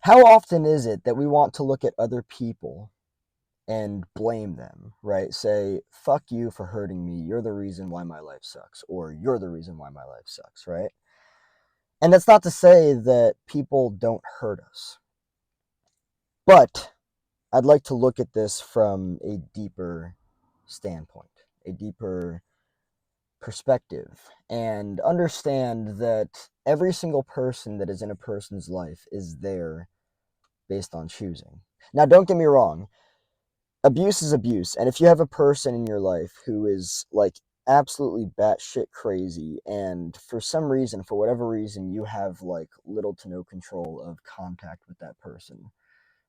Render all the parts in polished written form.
how often is it that we want to look at other people and blame them, right? Say, fuck you for hurting me. You're the reason why my life sucks, or you're the reason why my life sucks, right? And that's not to say that people don't hurt us, but I'd like to look at this from a deeper standpoint, a deeper perspective, and understand that every single person that is in a person's life is there based on choosing. Now, don't get me wrong, abuse is abuse. And if you have a person in your life who is like absolutely batshit crazy, and for some reason, for whatever reason, you have like little to no control of contact with that person,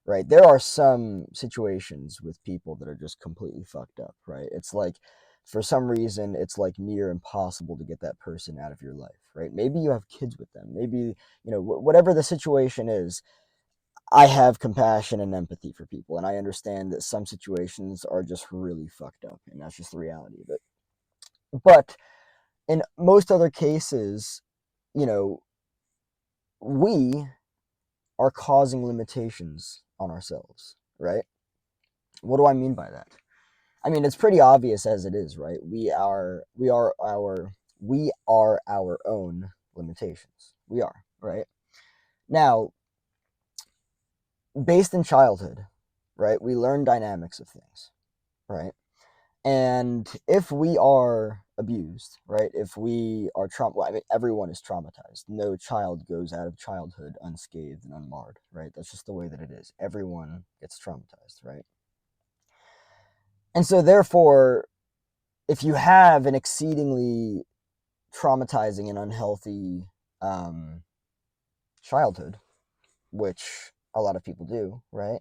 right? There are some situations with people that are just completely fucked up, right? It's like for some reason, it's like near impossible to get that person out of your life, right? Maybe you have kids with them. Maybe, whatever the situation is, I have compassion and empathy for people, and I understand that some situations are just really fucked up, and that's just the reality of it. But in most other cases, you know, we are causing limitations on ourselves, right? What do I mean by that? I mean, it's pretty obvious as it is, right? We are our own limitations. We are, right? Now, based in childhood, right? We learn dynamics of things, right? And if we are abused, right? If we are well, I mean, everyone is traumatized. No child goes out of childhood unscathed and unmarred, right? That's just the way that it is. Everyone gets traumatized, right? And so, therefore, if you have an exceedingly traumatizing and unhealthy um, childhood, which a lot of people do, right?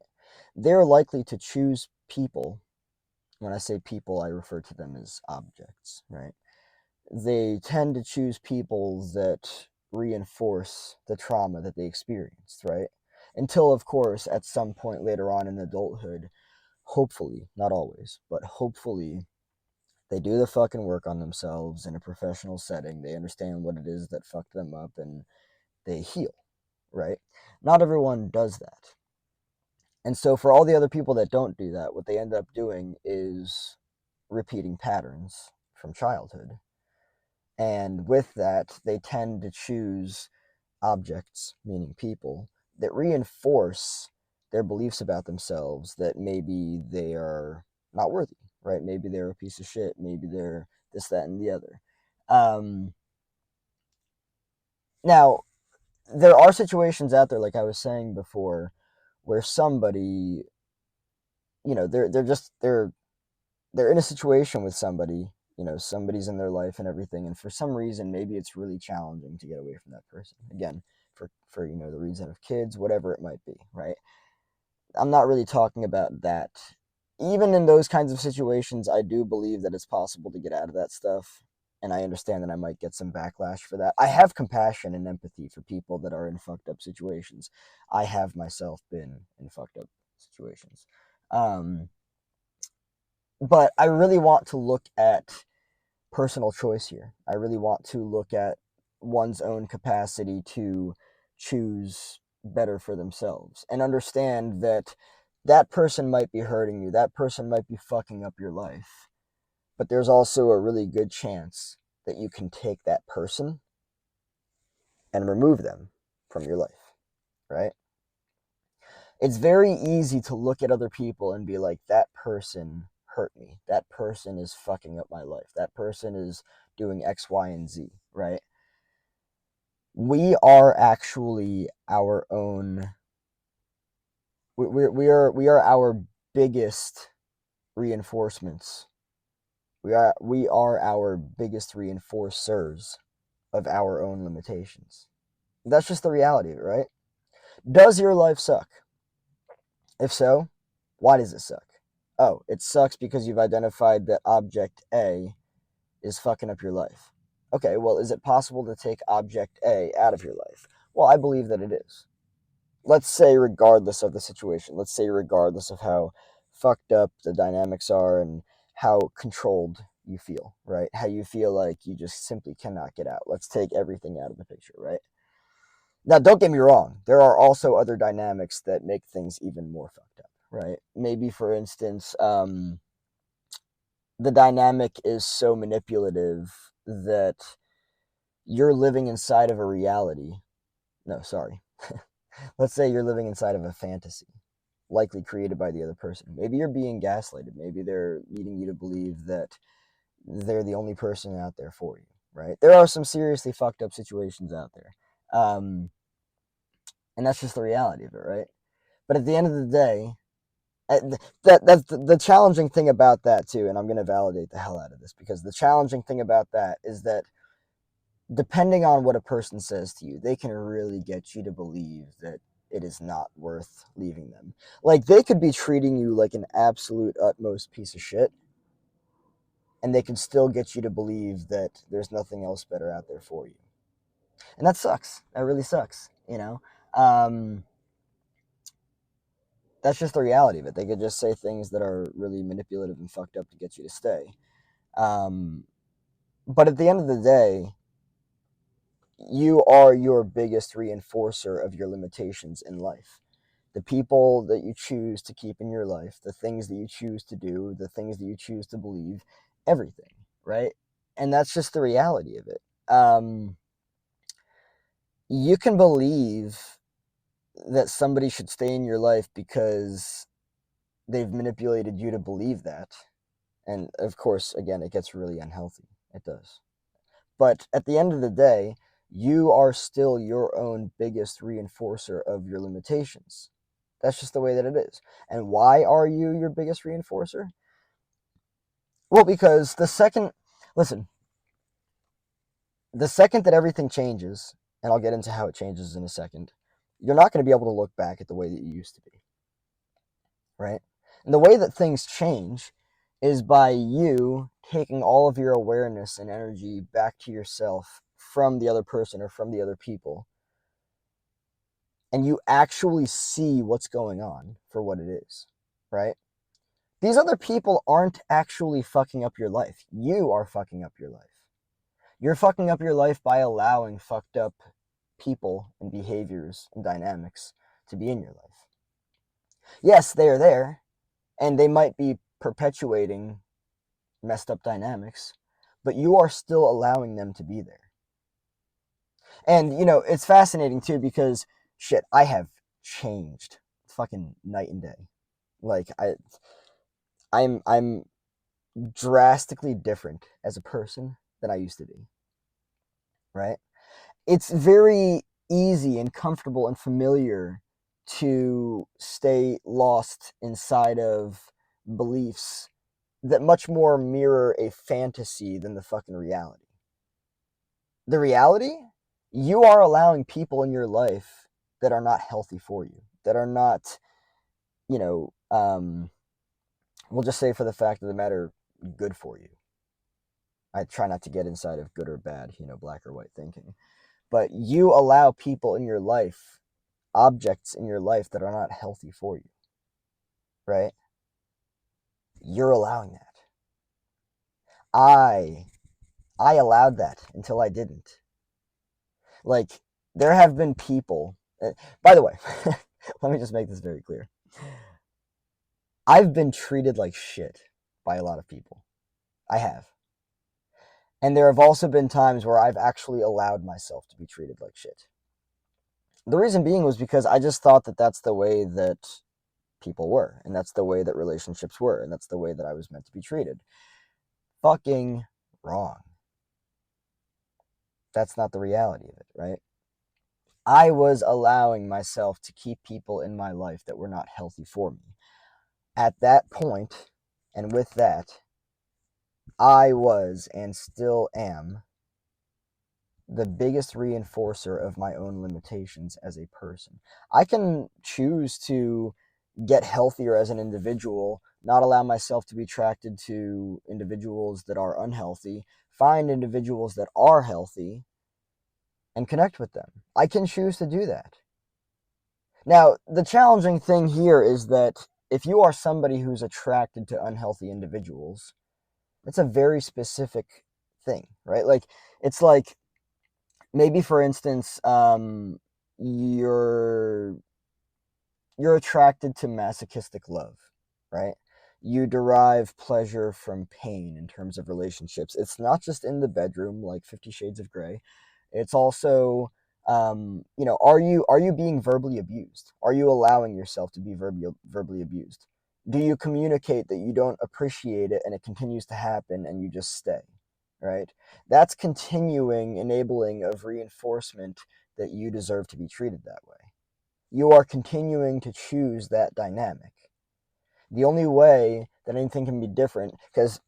They're likely to choose people. When I say people, I refer to them as objects, right? They tend to choose people that reinforce the trauma that they experienced, right? Until, of course, at some point later on in adulthood, hopefully, not always, but hopefully, they do the fucking work on themselves in a professional setting. They understand what it is that fucked them up and they heal, right? Not everyone does that. And so, for all the other people that don't do that, what they end up doing is repeating patterns from childhood. And with that, they tend to choose objects, meaning people, that reinforce their beliefs about themselves that maybe they are not worthy, right? Maybe they're a piece of shit. Maybe they're this, that, and the other. Um, Now, there are situations out there, like I was saying before, where somebody, they're in a situation with somebody, somebody's in their life and everything, and for some reason, maybe it's really challenging to get away from that person. Again, for the reason of kids, whatever it might be, right? I'm not really talking about that. Even in those kinds of situations, I do believe that it's possible to get out of that stuff. And I understand that I might get some backlash for that. I have compassion and empathy for people that are in fucked up situations. I have myself been in fucked up situations. Um, but I really want to look at personal choice here. I really want to look at one's own capacity to choose better for themselves and understand that that person might be hurting you, that person might be fucking up your life, but there's also a really good chance that you can take that person and remove them from your life, right? It's very easy to look at other people and be like, that person hurt me. That person is fucking up my life. That person is doing X, Y, and Z, right? We are actually our own. We are our biggest reinforcements. We are our biggest reinforcers of our own limitations. That's just the reality of it, right? Does your life suck? If so, why does it suck? Oh, it sucks because you've identified that object A is fucking up your life. Okay, well, is it possible to take object A out of your life? Well, I believe that it is. Let's say, regardless of the situation, let's say, regardless of how fucked up the dynamics are and how controlled you feel, right? How you feel like you just simply cannot get out. Let's take everything out of the picture, right? Now, don't get me wrong. There are also other dynamics that make things even more fucked up, right? Maybe, for instance, the dynamic is so manipulative that you're living inside of a reality. No, sorry. Let's say you're living inside of a fantasy, likely created by the other person. Maybe you're being gaslighted. Maybe they're leading you to believe that they're the only person out there for you, right? There are some seriously fucked up situations out there. Um, and that's just the reality of it, right? But at the end of the day, that's the challenging thing about that too, and I'm going to validate the hell out of this, because the challenging thing about that is that depending on what a person says to you, they can really get you to believe that it is not worth leaving them. Like, they could be treating you like an absolute utmost piece of shit, and they can still get you to believe that there's nothing else better out there for you. And that sucks. That really sucks, you know? Um, that's just the reality of it. They could just say things that are really manipulative and fucked up to get you to stay. Um, but at the end of the day, you are your biggest reinforcer of your limitations in life. The people that you choose to keep in your life, the things that you choose to do, the things that you choose to believe, everything, right? And that's just the reality of it. You can believe that somebody should stay in your life because they've manipulated you to believe that. And of course, again, it gets really unhealthy. It does. But at the end of the day, you are still your own biggest reinforcer of your limitations. That's just the way that it is. And why are you your biggest reinforcer? Well, because listen, the second that everything changes, and I'll get into how it changes in a second, you're not going to be able to look back at the way that you used to be, right? And the way that things change is by you taking all of your awareness and energy back to yourself from the other person or from the other people, and you actually see what's going on for what it is, right? These other people aren't actually fucking up your life. You are fucking up your life. You're fucking up your life by allowing fucked up people and behaviors and dynamics to be in your life. Yes, they are there, and they might be perpetuating messed up dynamics, but you are still allowing them to be there. And, it's fascinating too, because shit, I have changed fucking night and day. Like, I'm drastically different as a person than I used to be, right? It's very easy and comfortable and familiar to stay lost inside of beliefs that much more mirror a fantasy than the fucking reality. The reality, you are allowing people in your life that are not healthy for you, that are not, you know, we'll just say for the fact of the matter, good for you. I try not to get inside of good or bad, black or white thinking. But you allow people in your life, objects in your life that are not healthy for you, right? You're allowing that. I I allowed that until I didn't. Like, there have been people. By the way, let me just make this very clear. I've been treated like shit by a lot of people. I have. And there have also been times where I've actually allowed myself to be treated like shit. The reason being was because I just thought that that's the way that people were, and that's the way that relationships were, and that's the way that I was meant to be treated. Fucking wrong. That's not the reality of it, right? I was allowing myself to keep people in my life that were not healthy for me. At that point, and with that, I was and still am the biggest reinforcer of my own limitations as a person. I can choose to get healthier as an individual, not allow myself to be attracted to individuals that are unhealthy, find individuals that are healthy, and connect with them. I can choose to do that. Now, the challenging thing here is that if you are somebody who's attracted to unhealthy individuals, it's a very specific thing, right? Like, it's like, maybe for instance, you're attracted to masochistic love, right? You derive pleasure from pain in terms of relationships. It's not just in the bedroom like 50 Shades of Grey. It's also are you being verbally abused? Are you allowing yourself to be verbally abused? Do you communicate that you don't appreciate it and it continues to happen and you just stay, right? That's continuing enabling of reinforcement that you deserve to be treated that way. You are continuing to choose that dynamic. The only way that anything can be different, because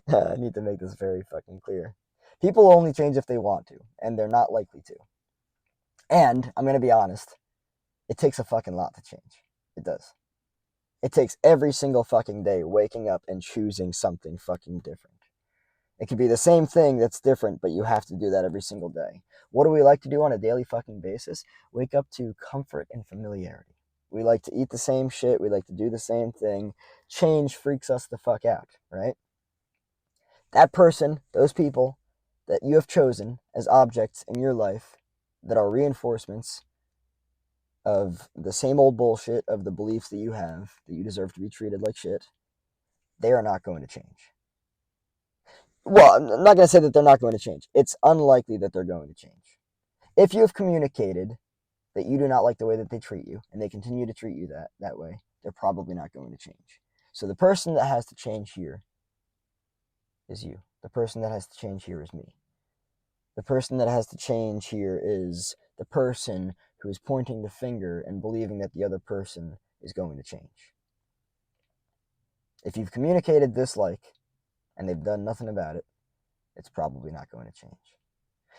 I need to make this very fucking clear. People only change if they want to, and they're not likely to. And I'm going to be honest, it takes a fucking lot to change. It does. It takes every single fucking day waking up and choosing something fucking different. It could be the same thing that's different, but you have to do that every single day. What do we like to do on a daily fucking basis? Wake up to comfort and familiarity. We like to eat the same shit. We like to do the same thing. Change freaks us the fuck out, right? That person, those people that you have chosen as objects in your life that are reinforcements of the same old bullshit of the beliefs that you have, that you deserve to be treated like shit, they are not going to change. Well, I'm not going to say that they're not going to change. It's unlikely that they're going to change. If you have communicated that you do not like the way that they treat you and they continue to treat you that way, they're probably not going to change. So the person that has to change here is you. The person that has to change here is me. The person that has to change here is the person who is pointing the finger and believing that the other person is going to change. If you've communicated dislike and they've done nothing about it, it's probably not going to change.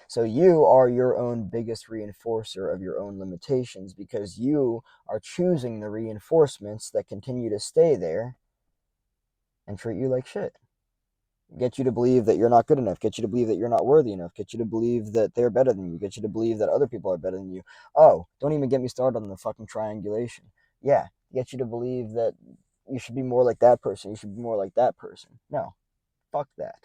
So you are your own biggest reinforcer of your own limitations because you are choosing the reinforcements that continue to stay there and treat you like shit. Get you to believe that you're not good enough, get you to believe that you're not worthy enough, get you to believe that they're better than you, get you to believe that other people are better than you. Oh, don't even get me started on the fucking triangulation. Yeah, get you to believe that you should be more like that person, you should be more like that person. No, fuck that.